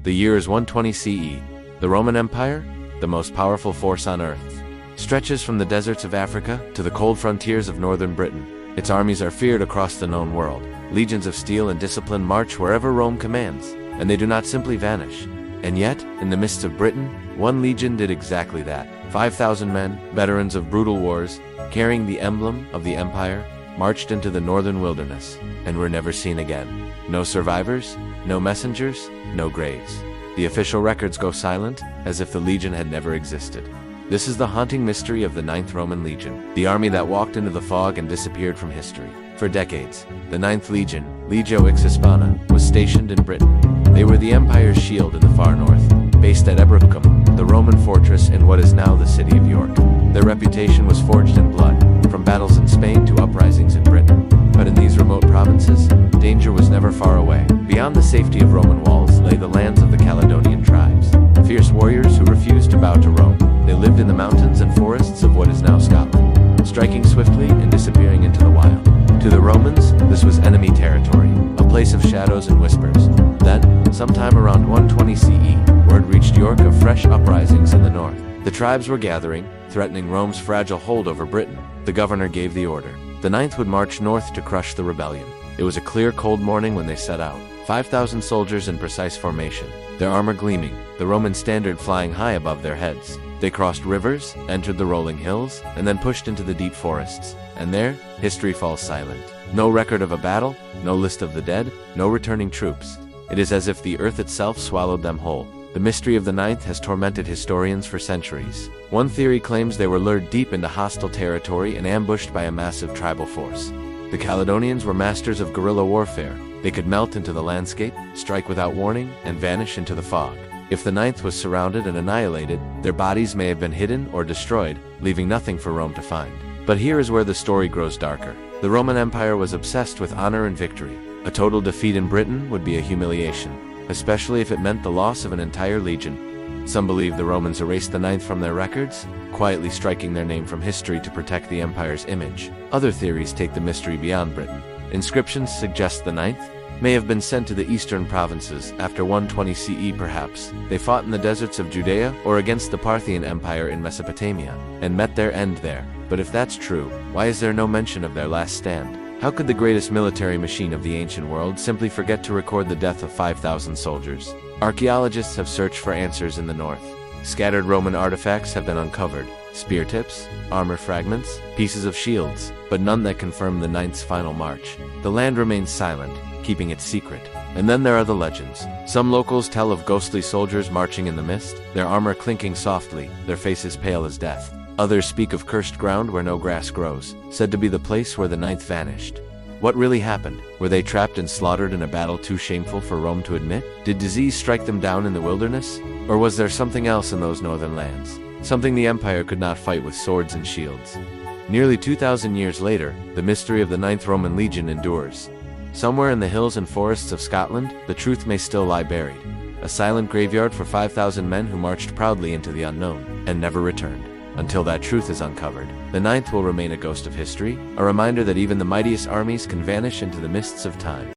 The year is 120 CE. The Roman Empire, the most powerful force on earth, stretches from the deserts of Africa to the cold frontiers of northern Britain. Its armies are feared across the known world. Legions of steel and discipline march wherever Rome commands, and they do not simply vanish. And yet, in the midst of Britain, one legion did exactly that. 5,000 men, veterans of brutal wars, carrying the emblem of the empire, marched into the northern wilderness, and were never seen again. No survivors, no messengers, no graves. The official records go silent, as if the legion had never existed. This is the haunting mystery of the 9th Roman Legion, the army that walked into the fog and disappeared from history. For decades, the 9th Legion, Legio X Hispana, was stationed in Britain. They were the empire's shield in the far north, based at Ebricum, the Roman fortress in what is now the city of York. Their reputation was forged in blood, from battles in Spain to uprisings in Britain. But in these remote provinces, danger was never far away. Beyond the safety of Roman walls lay the lands of the Caledonian tribes, fierce warriors who refused to bow to Rome. They lived in the mountains and forests of what is now Scotland, striking swiftly and disappearing into the wild. To the Romans, this was enemy territory, a place of shadows and whispers. Then, sometime around 120 CE, word reached York of fresh uprisings in the north. The tribes were gathering, threatening Rome's fragile hold over Britain. The governor gave the order. The 9th would march north to crush the rebellion. It was a clear, cold morning when they set out. 5,000 soldiers in precise formation, their armor gleaming, the Roman standard flying high above their heads. They crossed rivers, entered the rolling hills, and then pushed into the deep forests. And there, history falls silent. No record of a battle, no list of the dead, no returning troops. It is as if the earth itself swallowed them whole. The mystery of the 9th has tormented historians for centuries. One theory claims they were lured deep into hostile territory and ambushed by a massive tribal force. The Caledonians were masters of guerrilla warfare. They could melt into the landscape, strike without warning, and vanish into the fog. If the 9th was surrounded and annihilated, their bodies may have been hidden or destroyed, leaving nothing for Rome to find. But here is where the story grows darker. The Roman Empire was obsessed with honor and victory. A total defeat in Britain would be a humiliation, especially if it meant the loss of an entire legion. Some believe the Romans erased the 9th from their records, quietly striking their name from history to protect the empire's image. Other theories take the mystery beyond Britain. Inscriptions suggest the 9th may have been sent to the eastern provinces after 120 CE perhaps. They fought in the deserts of Judea or against the Parthian Empire in Mesopotamia, and met their end there. But if that's true, why is there no mention of their last stand? How could the greatest military machine of the ancient world simply forget to record the death of 5,000 soldiers? Archaeologists have searched for answers in the north. Scattered Roman artifacts have been uncovered. Spear tips, armor fragments, pieces of shields, but none that confirm the 9th's final march. The land remains silent, keeping it secret. And then there are the legends. Some locals tell of ghostly soldiers marching in the mist, their armor clinking softly, their faces pale as death. Others speak of cursed ground where no grass grows, said to be the place where the 9th vanished. What really happened? Were they trapped and slaughtered in a battle too shameful for Rome to admit? Did disease strike them down in the wilderness? Or was there something else in those northern lands? Something the empire could not fight with swords and shields. Nearly 2,000 years later, the mystery of the 9th Roman Legion endures. Somewhere in the hills and forests of Scotland, the truth may still lie buried. A silent graveyard for 5,000 men who marched proudly into the unknown, and never returned. Until that truth is uncovered, the 9th will remain a ghost of history, a reminder that even the mightiest armies can vanish into the mists of time.